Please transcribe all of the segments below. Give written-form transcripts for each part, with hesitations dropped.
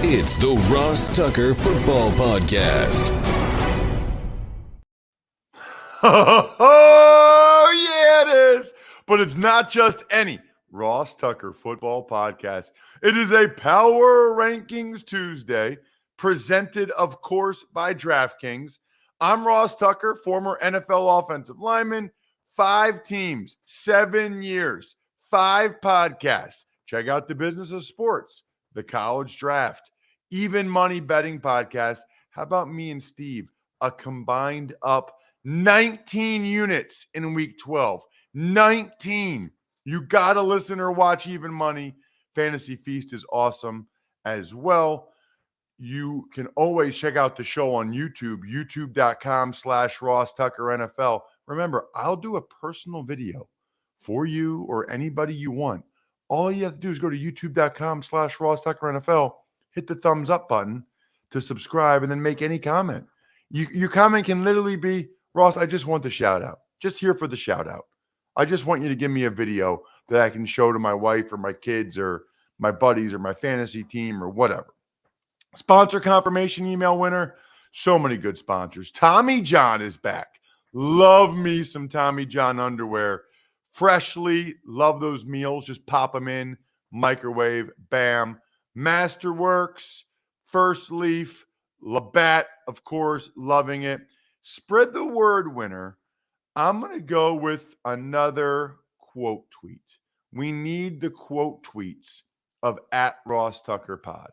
It's the Ross Tucker Football Podcast. Oh, yeah, it is. But it's not just any Ross Tucker Football Podcast. It is a Power Rankings Tuesday, presented, of course, by DraftKings. I'm Ross Tucker, former NFL offensive lineman, 5 teams, 7 years, 5 podcasts. Check out the Business of Sports, the College Draft, Even Money Betting Podcast. How about me and Steve? A combined up 19 units in week 12. 19. You got to listen or watch Even Money. Fantasy Feast is awesome as well. You can always check out the show on YouTube, youtube.com/Ross Tucker NFL. Remember, I'll do a personal video for you or anybody you want. All you have to do is go to youtube.com/Ross Tucker NFL, hit the thumbs up button to subscribe, and then make any comment. Your comment can literally be, Ross, I just want the shout out. Just here for the shout out. I just want you to give me a video that I can show to my wife or my kids or my buddies or my fantasy team or whatever. Sponsor confirmation email winner. So many good sponsors. Tommy John is back. Love me some Tommy John underwear. Freshly, love those meals. Just pop them in, microwave, bam. Masterworks, First Leaf, Labatt, of course, loving it. Spread the word winner. I'm going to go with another quote tweet. We need the quote tweets of @RossTuckerPod.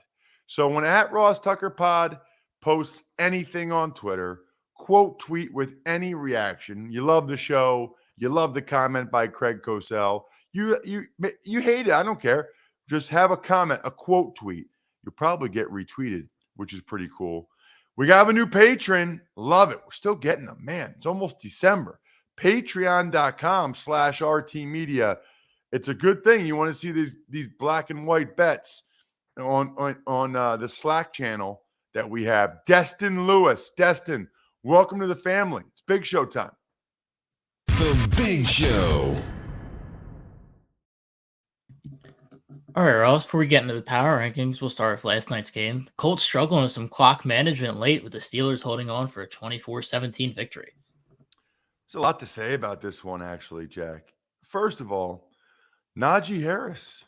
So when @RossTuckerPod posts anything on Twitter, quote tweet with any reaction. You love the show. You love the comment by Craig Cosell. You hate it. I don't care. Just have a comment, a quote tweet. You'll probably get retweeted, which is pretty cool. We got a new patron. Love it. We're still getting them. Man, it's almost December. Patreon.com/RT Media. It's a good thing. You want to see these black and white bets on the Slack channel that we have. Destin Lewis. Destin, welcome to the family. It's Big Show time. The Big Show. All right, Ross, before we get into the power rankings, we'll start with last night's game. The Colts struggling with some clock management late, with the Steelers holding on for a 24-17 victory. There's a lot to say about this one, actually, Jack. First of all, Najee Harris.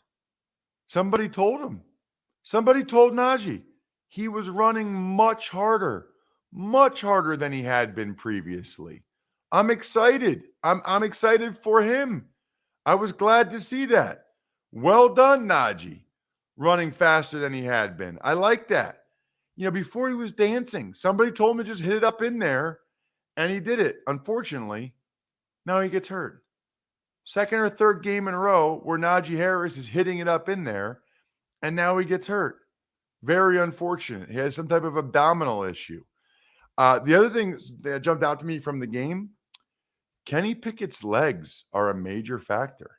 Somebody told him. Somebody told Najee he was running much harder than he had been previously. I'm excited. I'm excited for him. I was glad to see that. Well done, Najee, running faster than he had been. I like that. Before he was dancing, somebody told him to just hit it up in there, and he did it. Unfortunately, now he gets hurt. Second or third game in a row where Najee Harris is hitting it up in there, and now he gets hurt. Very unfortunate. He has some type of abdominal issue. The other thing that jumped out to me from the game, Kenny Pickett's legs are a major factor.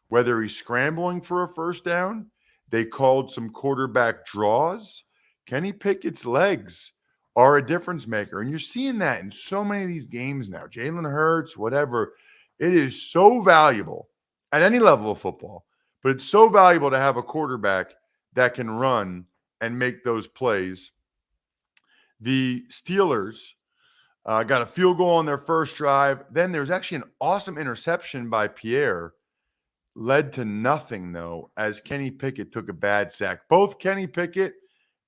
Whether he's scrambling for a first down, they called some quarterback draws. Kenny Pickett's legs are a difference maker. And you're seeing that in so many of these games now. Jalen Hurts, whatever. It is so valuable at any level of football, but it's so valuable to have a quarterback that can run and make those plays. The Steelers got a field goal on their first drive. Then there's actually an awesome interception by Pierre. Led to nothing, though, as Kenny Pickett took a bad sack. Both Kenny Pickett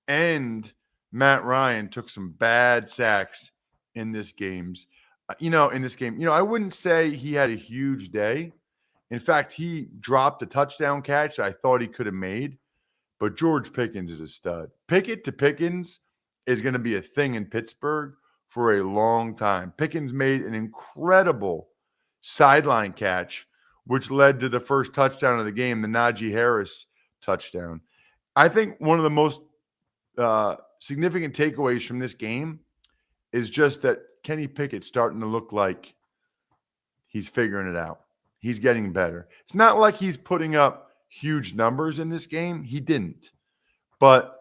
and Matt Ryan took some bad sacks in this game. I wouldn't say he had a huge day. In fact, he dropped a touchdown catch that I thought he could have made. But George Pickens is a stud. Pickett to Pickens is going to be a thing in Pittsburgh for a long time. Pickens made an incredible sideline catch, which led to the first touchdown of the game, the Najee Harris touchdown. I think one of the most significant takeaways from this game is just that Kenny Pickett's starting to look like he's figuring it out. He's getting better. It's not like he's putting up huge numbers in this game. He didn't. But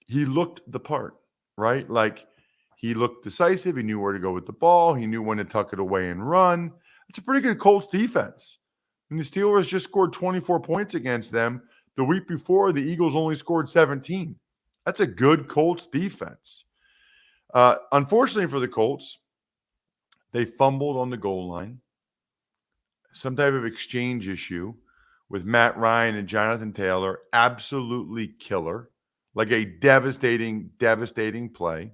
he looked the part, right? Like, he looked decisive. He knew where to go with the ball. He knew when to tuck it away and run. It's a pretty good Colts defense. And the Steelers just scored 24 points against them. The week before, the Eagles only scored 17. That's a good Colts defense. Unfortunately for the Colts, they fumbled on the goal line. Some type of exchange issue with Matt Ryan and Jonathan Taylor. Absolutely killer. Like a devastating, devastating play.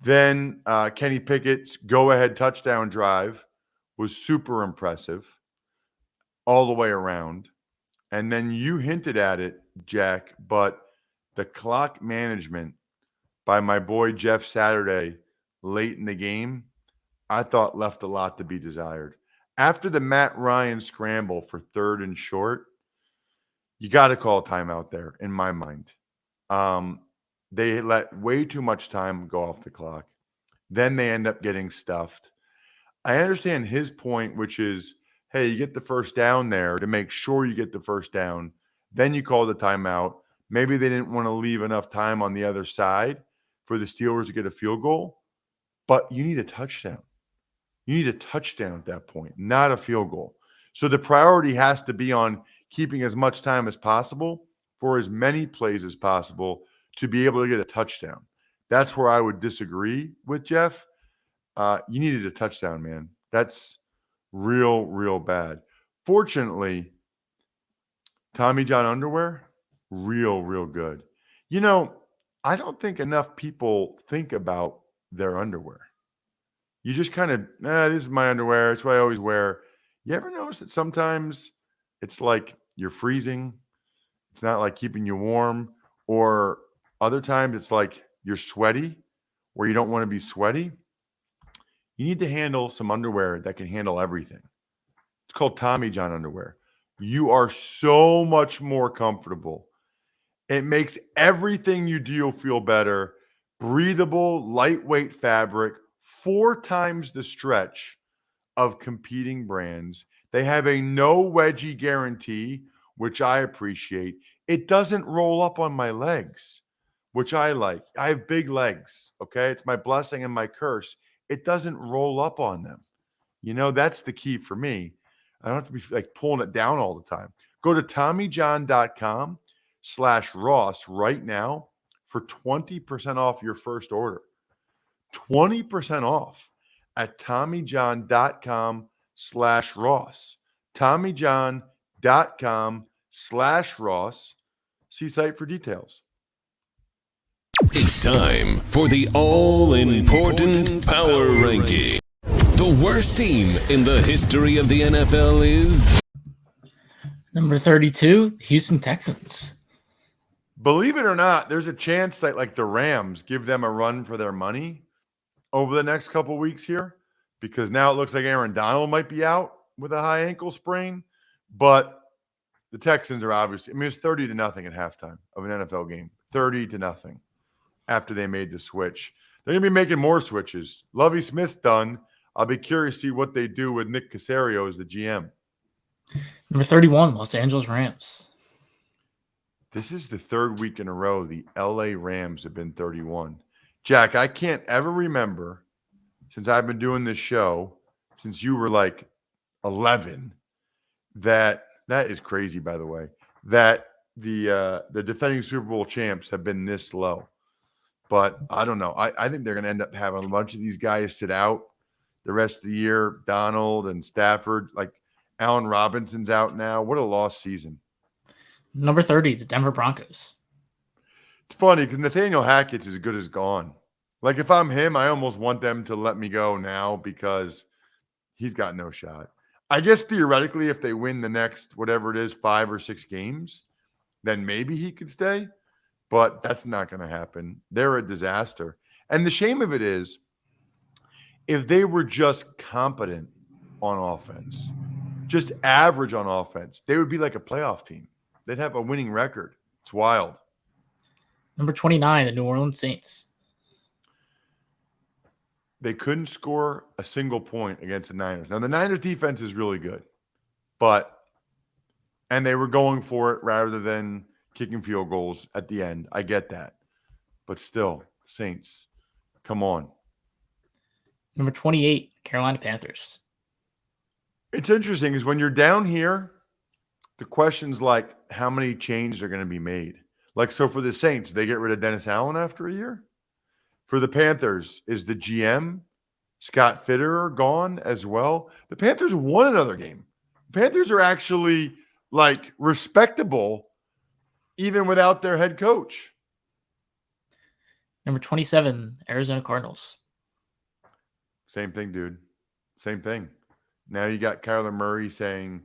Then Kenny Pickett's go-ahead touchdown drive was super impressive all the way around. And then you hinted at it, Jack, but the clock management by my boy Jeff Saturday late in the game, I thought left a lot to be desired. After the Matt Ryan scramble for 3rd and short, you got to call a timeout there, in my mind. They let way too much time go off the clock. Then they end up getting stuffed. I understand his point, which is, hey, you get the first down there to make sure you get the first down. Then you call the timeout. Maybe they didn't want to leave enough time on the other side for the Steelers to get a field goal, but you need a touchdown. You need a touchdown at that point, not a field goal. So the priority has to be on keeping as much time as possible for as many plays as possible to be able to get a touchdown. That's where I would disagree with Jeff. You needed a touchdown, man. That's real, real bad. Fortunately, Tommy John underwear, real, real good. You know, I don't think enough people think about their underwear. You just kind of, this is my underwear. It's what I always wear. You ever notice that sometimes it's like you're freezing? It's not like keeping you warm. Or other times it's like you're sweaty where you don't want to be sweaty. You need to handle some underwear that can handle everything. It's called Tommy John underwear. You are so much more comfortable. It makes everything you do feel better. Breathable, lightweight fabric, 4 times the stretch of competing brands. They have a no wedgie guarantee, which I appreciate. It doesn't roll up on my legs, which I like. I have big legs, okay? It's my blessing and my curse. It doesn't roll up on them. You know, that's the key for me. I don't have to be like pulling it down all the time. Go to TommyJohn.com/Ross right now for 20% off your first order. 20% off at TommyJohn.com/Ross. TommyJohn.com/Ross. See site for details. It's time for the all-important power ranking. The worst team in the history of the NFL is Number 32, Houston Texans. Believe it or not, there's a chance that like the Rams give them a run for their money over the next couple weeks here, because now it looks like Aaron Donald might be out with a high ankle sprain. But the Texans are obviously, I mean, it's 30-0 at halftime of an NFL game. 30-0 after they made the switch. They're going to be making more switches. Lovie Smith's done. I'll be curious to see what they do with Nick Caserio as the GM. Number 31, Los Angeles Rams. This is the 3rd week in a row the LA Rams have been 31. Jack, I can't ever remember, since I've been doing this show, since you were like 11, that is crazy, by the way, that the defending Super Bowl champs have been this low. But I don't know. I think they're going to end up having a bunch of these guys sit out the rest of the year. Donald and Stafford, like Allen Robinson's out now. What a lost season. Number 30, the Denver Broncos. It's funny because Nathaniel Hackett's as good as gone. Like if I'm him, I almost want them to let me go now because he's got no shot. I guess theoretically, if they win the next, whatever it is, 5 or 6 games, then maybe he could stay. But that's not going to happen. They're a disaster. And the shame of it is, if they were just competent on offense, just average on offense, they would be like a playoff team. They'd have a winning record. It's wild. Number 29, the New Orleans Saints. They couldn't score a single point against the Niners. Now, the Niners defense is really good, and they were going for it rather than kicking field goals at the end. I get that. But still, Saints, come on. Number 28, Carolina Panthers. It's interesting is when you're down here, the question's like how many changes are going to be made. Like, so for the Saints, they get rid of Dennis Allen after a year? For the Panthers, is the GM, Scott Fitterer, gone as well? The Panthers won another game. The Panthers are actually, like, respectable even without their head coach. Number 27, Arizona Cardinals. Same thing, dude. Same thing. Now you got Kyler Murray saying,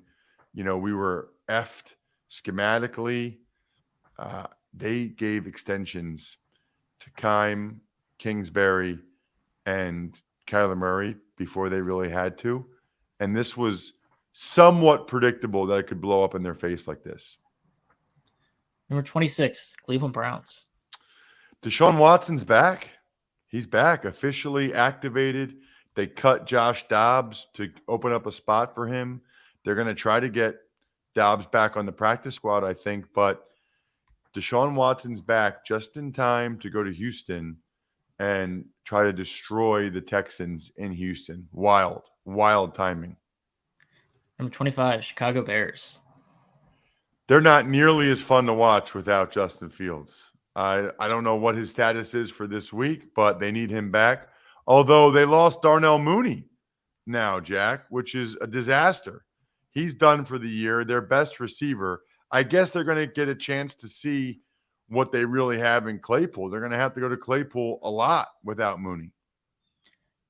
we were effed schematically. They gave extensions to Keim, Kingsbury, and Kyler Murray before they really had to. And this was somewhat predictable that it could blow up in their face like this. Number 26, Cleveland Browns. Deshaun Watson's back. He's back, officially activated. They cut Josh Dobbs to open up a spot for him. They're going to try to get Dobbs back on the practice squad, I think. But Deshaun Watson's back just in time to go to Houston and try to destroy the Texans in Houston. Wild timing. Number 25, Chicago Bears. They're not nearly as fun to watch without Justin Fields. I don't know what his status is for this week, but they need him back. Although they lost Darnell Mooney now, Jack, which is a disaster. He's done for the year, their best receiver. I guess they're going to get a chance to see what they really have in Claypool. They're going to have to go to Claypool a lot without Mooney.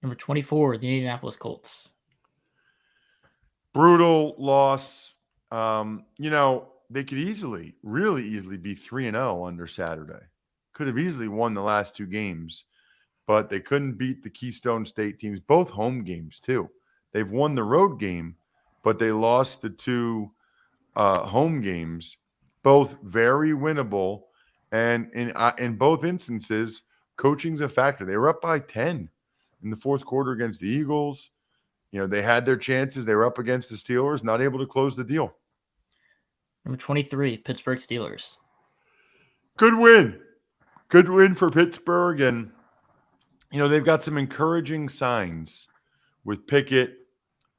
Number 24, the Indianapolis Colts. Brutal loss. They could really easily be 3-0 under Saturday. Could have easily won the last two games, but they couldn't beat the Keystone State teams, both home games too. They've won the road game, but they lost the two home games, both very winnable. And in both instances, coaching's a factor. They were up by 10 in the fourth quarter against the Eagles. They had their chances. They were up against the Steelers, not able to close the deal. Number 23, Pittsburgh Steelers. Good win. Good win for Pittsburgh. And, they've got some encouraging signs with Pickett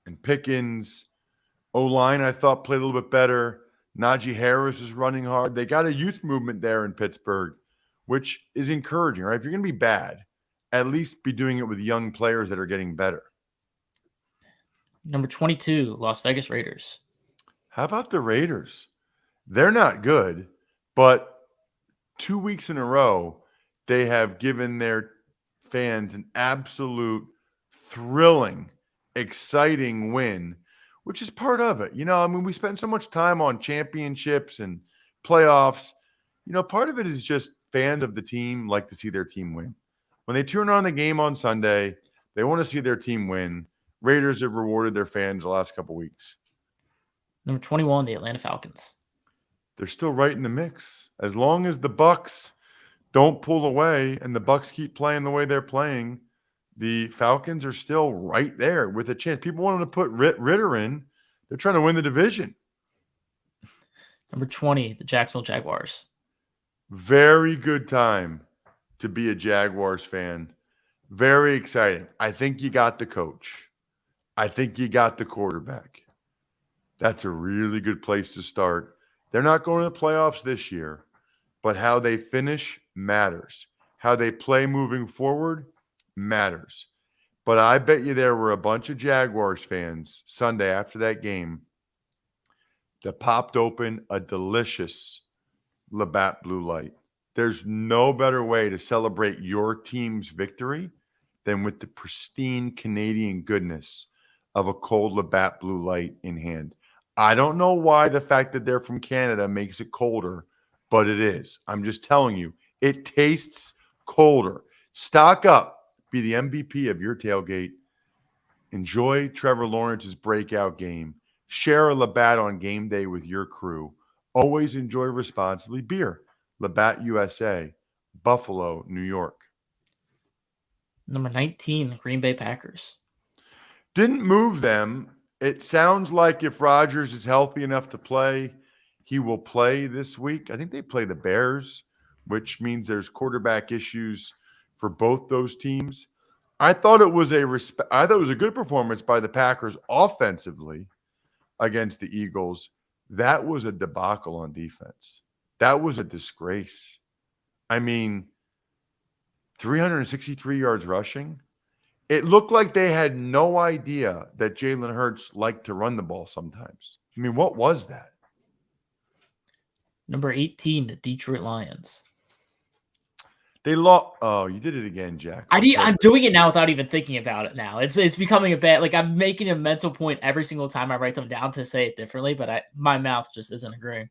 and Pickens. O-line, I thought, played a little bit better. Najee Harris is running hard. They got a youth movement there in Pittsburgh, which is encouraging, right? If you're going to be bad, at least be doing it with young players that are getting better. Number 22, Las Vegas Raiders. How about the Raiders? They're not good, but 2 weeks in a row, they have given their fans an absolute thrilling, exciting win, which is part of it. We spend so much time on championships and playoffs. Part of it is just fans of the team like to see their team win. When they turn on the game on Sunday, they want to see their team win. Raiders have rewarded their fans the last couple weeks. Number 21, the Atlanta Falcons. They're still right in the mix. As long as the Bucs don't pull away and the Bucs keep playing the way they're playing, the Falcons are still right there with a chance. People want them to put Ritter in. They're trying to win the division. Number 20, the Jacksonville Jaguars. Very good time to be a Jaguars fan. Very exciting. I think you got the coach. I think you got the quarterback. That's a really good place to start. They're not going to the playoffs this year, but how they finish matters. How they play moving forward matters. But I bet you there were a bunch of Jaguars fans Sunday after that game that popped open a delicious Labatt Blue Light. There's no better way to celebrate your team's victory than with the pristine Canadian goodness of a cold Labatt Blue Light in hand. I don't know why the fact that they're from Canada makes it colder, but it is. I'm just telling you, it tastes colder. Stock up. Be the MVP of your tailgate. Enjoy Trevor Lawrence's breakout game. Share a Labatt on game day with your crew. Always enjoy responsibly. Beer. Labatt USA, Buffalo, New York. Number 19, Green Bay Packers. Didn't move them. It sounds like if Rodgers is healthy enough to play, he will play this week. I think they play the Bears, which means there's quarterback issues for both those teams. I thought it was a good performance by the Packers offensively against the Eagles. That was a debacle on defense. That was a disgrace. I mean, 363 yards rushing. It looked like they had no idea that Jalen Hurts liked to run the ball sometimes. I mean, what was that? Number 18, the Detroit Lions. They lost. Oh, you did it again, Jack. I'm doing it now without even thinking about it now. It's becoming a bad, like I'm making a mental point every single time I write them down to say it differently, but my mouth just isn't agreeing.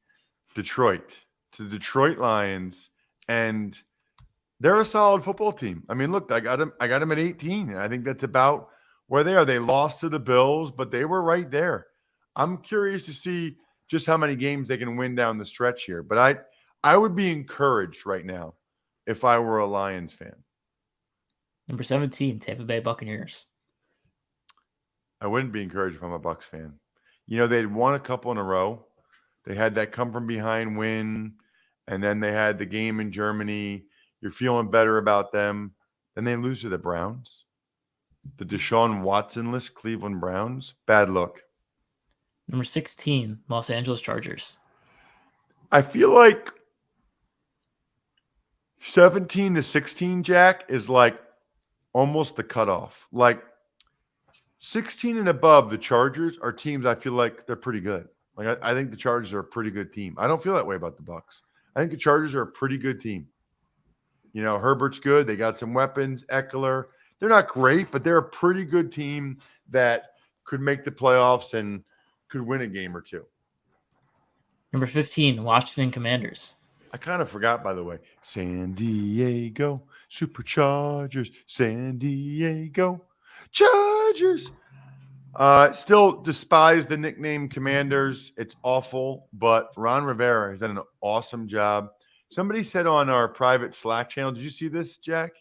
Detroit, to the Detroit Lions, and they're a solid football team. I mean, look, I got them at 18, and I think that's about where they are. They lost to the Bills, but they were right there. I'm curious to see just how many games they can win down the stretch here. But I would be encouraged right now if I were a Lions fan. Number 17, Tampa Bay Buccaneers. I wouldn't be encouraged if I'm a Bucs fan. You know, they'd won a couple in a row. They had that come from behind win, and then they had the game in Germany. You're feeling better about them. Then they lose to the Browns. The Deshaun Watson-less Cleveland Browns. Bad look. Number 16, Los Angeles Chargers. I feel like 17 to 16, Jack, is like almost the cutoff. Like 16 and above, the Chargers are teams I feel like they're pretty good. Like I think the Chargers are a pretty good team. I don't feel that way about the Bucs. I think the Chargers are a pretty good team. You know, Herbert's good. They got some weapons. Eckler. They're not great, but they're a pretty good team that could make the playoffs and could win a game or two. Number 15, Washington Commanders. I kind of forgot, by the way. San Diego Superchargers. San Diego Chargers. Still despise the nickname Commanders. It's awful, but Ron Rivera has done an awesome job. Somebody said on our private Slack channel, did you see this, Jack?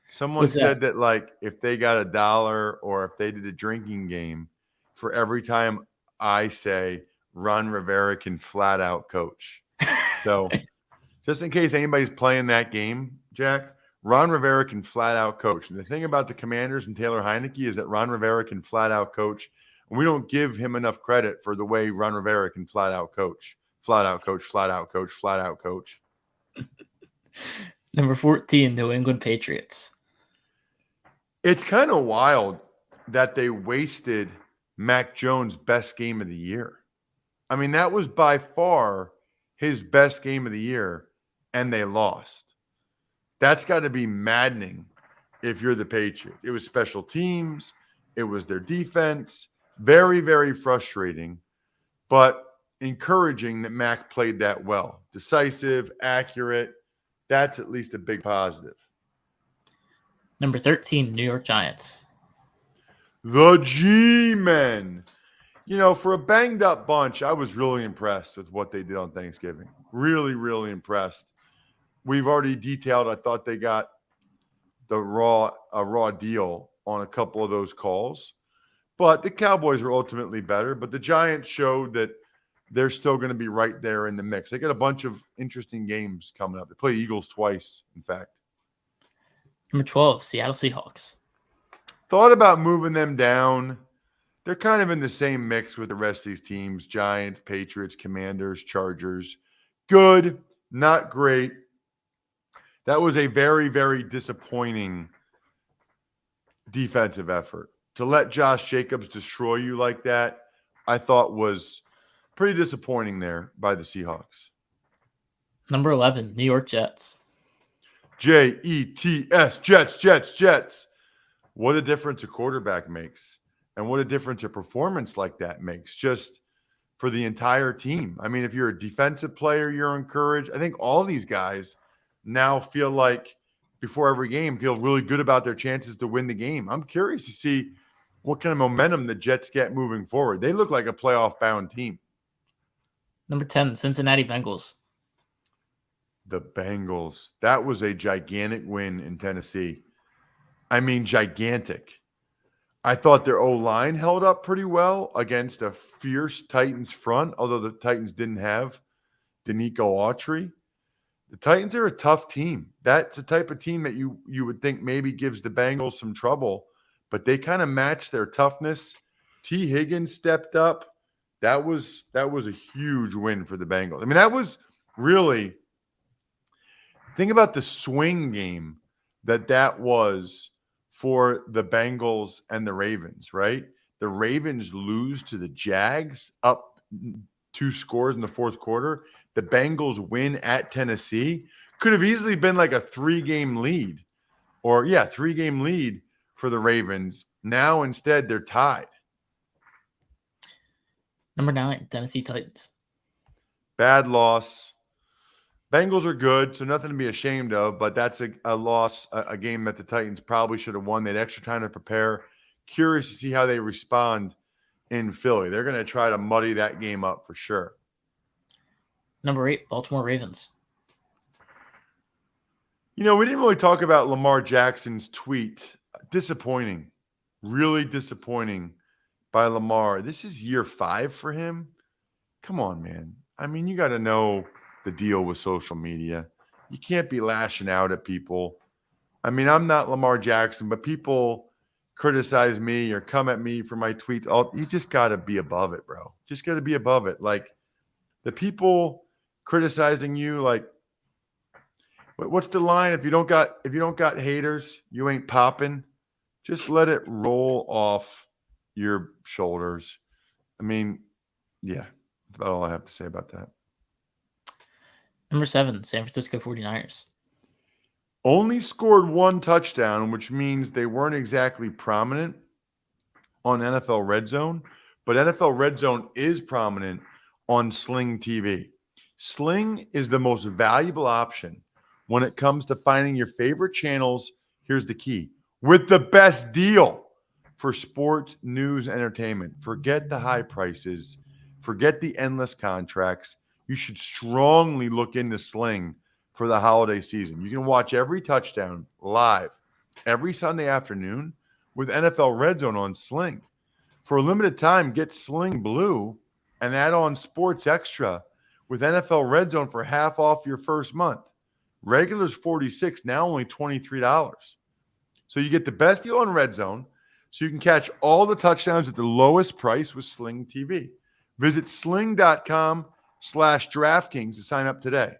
Someone said that like if they got $1 or if they did a drinking game for every time I say Ron Rivera can flat out coach. So just in case anybody's playing that game, Jack, Ron Rivera can flat out coach. And the thing about the Commanders and Taylor Heineke is that Ron Rivera can flat out coach. And we don't give him enough credit for the way Ron Rivera can flat out coach. Flat out coach, flat out coach, flat out coach. Number 14, New England Patriots. It's kind of wild that they wasted Mac Jones' best game of the year. I mean, that was by far his best game of the year, and they lost. That's got to be maddening if you're the Patriots. It was special teams. It was their defense. Very, very frustrating, but encouraging that Mac played that well. Decisive, accurate. That's at least a big positive. Number 13, New York Giants. The G-Men. You know, for a banged up bunch, I was really impressed with what they did on Thanksgiving. Really, really impressed. We've already detailed, I thought they got a raw deal on a couple of those calls. But the Cowboys were ultimately better. But the Giants showed that they're still going to be right there in the mix. They got a bunch of interesting games coming up. They play Eagles twice, in fact. Number 12, Seattle Seahawks. Thought about moving them down. They're kind of in the same mix with the rest of these teams. Giants, Patriots, Commanders, Chargers. Good, not great. That was a very, very disappointing defensive effort. To let Josh Jacobs destroy you like that, I thought was pretty disappointing there by the Seahawks. Number 11, New York Jets. Jets, Jets. What a difference a quarterback makes. And what a difference a performance like that makes just for the entire team. I mean, if you're a defensive player, you're encouraged. I think all these guys now feel like before every game feel really good about their chances to win the game. I'm curious to see what kind of momentum the Jets get moving forward. They look like a playoff-bound team. Number 10, Cincinnati Bengals. The Bengals. That was a gigantic win in Tennessee. I mean, gigantic. I thought their O-line held up pretty well against a fierce Titans front, although the Titans didn't have Danico Autry. The Titans are a tough team. That's the type of team that you would think maybe gives the Bengals some trouble, but they kind of matched their toughness. T. Higgins stepped up. That was a huge win for the Bengals. I mean, that was really, think about the swing game that was for the Bengals and the Ravens, right? The Ravens lose to the Jags up 2 scores in the fourth quarter. The Bengals win at Tennessee. Could have easily been like a 3-game lead or, 3-game lead for the Ravens. Now, instead, they're tied. Number 9, Tennessee Titans. Bad loss. Bengals are good, so nothing to be ashamed of, but that's a loss, a game that the Titans probably should have won. They had extra time to prepare. Curious to see how they respond in Philly. They're going to try to muddy that game up for sure. Number 8, Baltimore Ravens. We didn't really talk about Lamar Jackson's tweet. Disappointing. Really disappointing by Lamar. This is year 5 for him. Come on, man. I mean, you got to know the deal with social media. You can't be lashing out at people. I mean, I'm not Lamar Jackson, but people criticize me or come at me for my tweets. You just got to be above it, bro. Just got to be above it. Like, the people criticizing you, like, what's the line? If you don't got haters, you ain't popping. Just let it roll off your shoulders. I mean, yeah, that's about all I have to say about that. Number 7, San Francisco 49ers. Only scored 1 touchdown, which means they weren't exactly prominent on NFL Red Zone, but NFL Red Zone is prominent on Sling TV. Sling is the most valuable option when it comes to finding your favorite channels. Here's the key: with the best deal for sports, news, entertainment. Forget the high prices. Forget the endless contracts. You should strongly look into Sling for the holiday season. You can watch every touchdown live every Sunday afternoon with NFL Red Zone on Sling. For a limited time, get Sling Blue and add on Sports Extra with NFL Red Zone for half off your first month. Regular's $46, now only $23. So you get the best deal on Red Zone, so you can catch all the touchdowns at the lowest price with Sling TV. Visit sling.com/DraftKings to sign up today.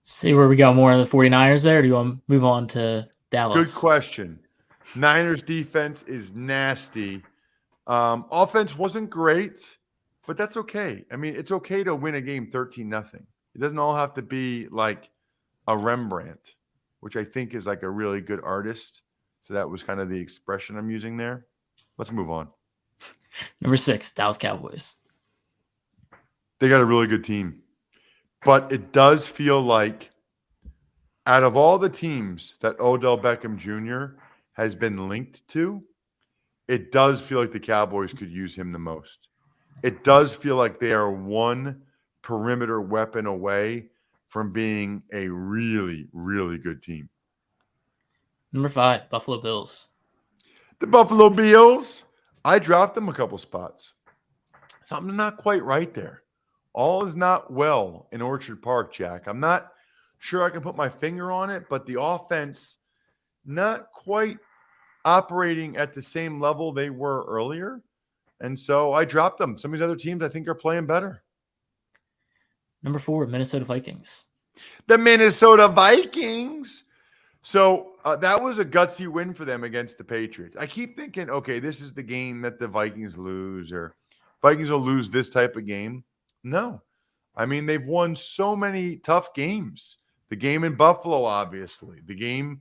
See where we got more on the 49ers there, or do you want to move on to Dallas? Good question. Niners defense is nasty. Offense wasn't great, but that's okay. I mean, it's okay to win a game 13-0. It doesn't all have to be like a Rembrandt, which I think is like a really good artist. So that was kind of the expression I'm using there. Let's move on. Number 6, Dallas Cowboys. They got a really good team. But it does feel like out of all the teams that Odell Beckham Jr. has been linked to, it does feel like the Cowboys could use him the most. It does feel like they are one perimeter weapon away from being a really, really good team. Number 5, Buffalo Bills. The Buffalo Bills, I dropped them a couple spots. Something's not quite right there. All is not well in Orchard Park, Jack. I'm not sure I can put my finger on it, but the offense not quite operating at the same level they were earlier. And so I dropped them. Some of these other teams I think are playing better. Number 4, Minnesota Vikings. The Minnesota Vikings. So that was a gutsy win for them against the Patriots. I keep thinking, okay, this is the game that the Vikings lose, or Vikings will lose this type of game. No. I mean, they've won so many tough games. The game in Buffalo, obviously. The game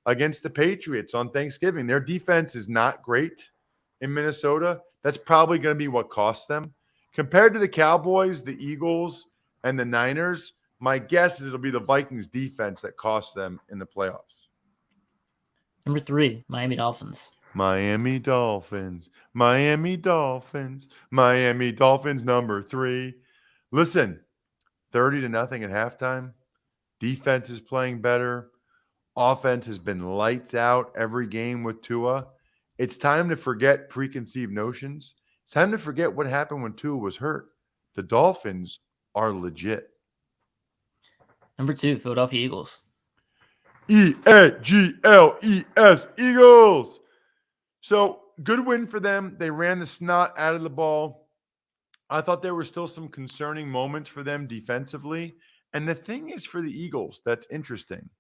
against the Patriots on Thanksgiving. Their defense is not great in Minnesota. That's probably going to be what cost them. Compared to the Cowboys, the Eagles, and the Niners, my guess is it'll be the Vikings defense that costs them in the playoffs. Number 3, Miami Dolphins. Miami Dolphins, Miami Dolphins, Miami Dolphins number 3. Listen, 30-0 at halftime. Defense is playing better. Offense has been lights out every game with Tua. It's time to forget preconceived notions. It's time to forget what happened when Tua was hurt. The Dolphins are legit. Number 2, Philadelphia Eagles. Eagles, Eagles. So good win for them. They ran the snot out of the ball. I thought there were still some concerning moments for them defensively. And the thing is for the Eagles, that's interesting.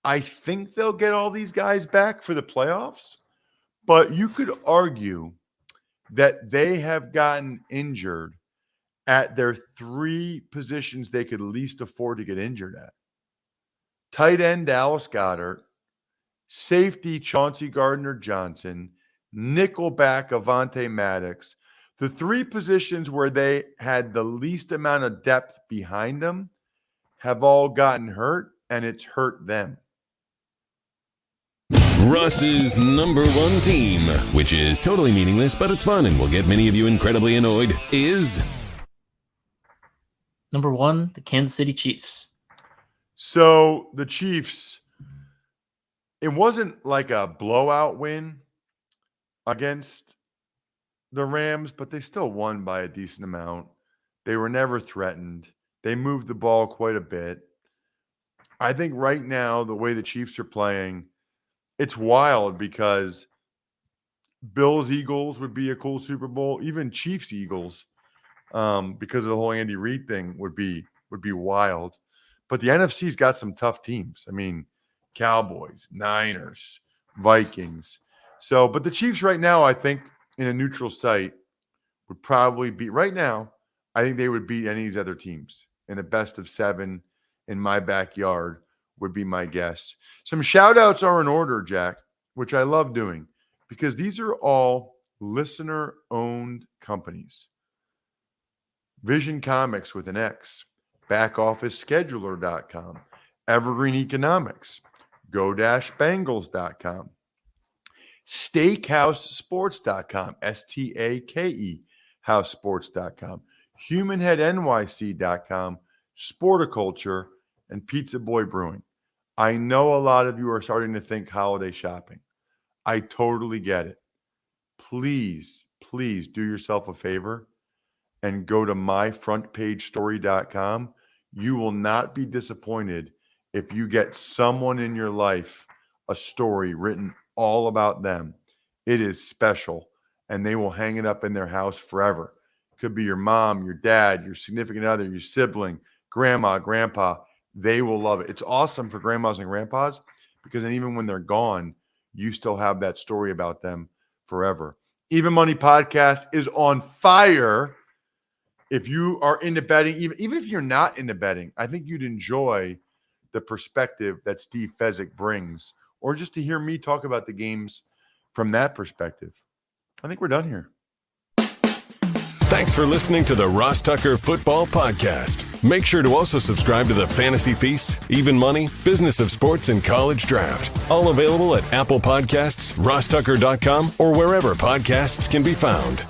I think they'll get all these guys back for the playoffs, but you could argue that they have gotten injured at their 3 positions they could least afford to get injured at. Tight end Dallas Goedert, safety Chauncey Gardner-Johnson, nickelback Avonte Maddox. The 3 positions where they had the least amount of depth behind them have all gotten hurt, and it's hurt them. Russ's number 1 team, which is totally meaningless, but it's fun and will get many of you incredibly annoyed, is... Number 1, the Kansas City Chiefs. So the Chiefs, it wasn't like a blowout win against the Rams, but they still won by a decent amount. They were never threatened. They moved the ball quite a bit. I think right now, the way the Chiefs are playing, it's wild because Bills-Eagles would be a cool Super Bowl. Even Chiefs-Eagles, because of the whole Andy Reid thing, would be wild. But the NFC's got some tough teams. I mean, Cowboys, Niners, Vikings. So, but the Chiefs right now, I think, in a neutral site, would probably beat, right now, I think they would beat any of these other teams in a best of 7 in my backyard would be my guess. Some shout outs are in order, Jack, which I love doing because these are all listener owned companies. Vision Comics with an X, BackOfficeScheduler.com, Evergreen Economics, Go-Bangles.com, SteakhouseSports.com, STAKE HouseSports.com, HumanHeadNYC.com, Sporticulture, and Pizza Boy Brewing. I know a lot of you are starting to think holiday shopping. I totally get it. Please do yourself a favor and go to myfrontpagestory.com. You will not be disappointed if you get someone in your life a story written all about them. It is special, and they will hang it up in their house forever. It could be your mom, your dad, your significant other, your sibling, grandma, grandpa. They will love it. It's awesome for grandmas and grandpas because then even when they're gone, you still have that story about them forever. Even Money Podcast is on fire. If you are into betting, even if you're not into betting, I think you'd enjoy the perspective that Steve Fezzik brings, or just to hear me talk about the games from that perspective. I think we're done here. Thanks for listening to the Ross Tucker Football Podcast. Make sure to also subscribe to the Fantasy Feast, Even Money, Business of Sports, and College Draft. All available at Apple Podcasts, rosstucker.com, or wherever podcasts can be found.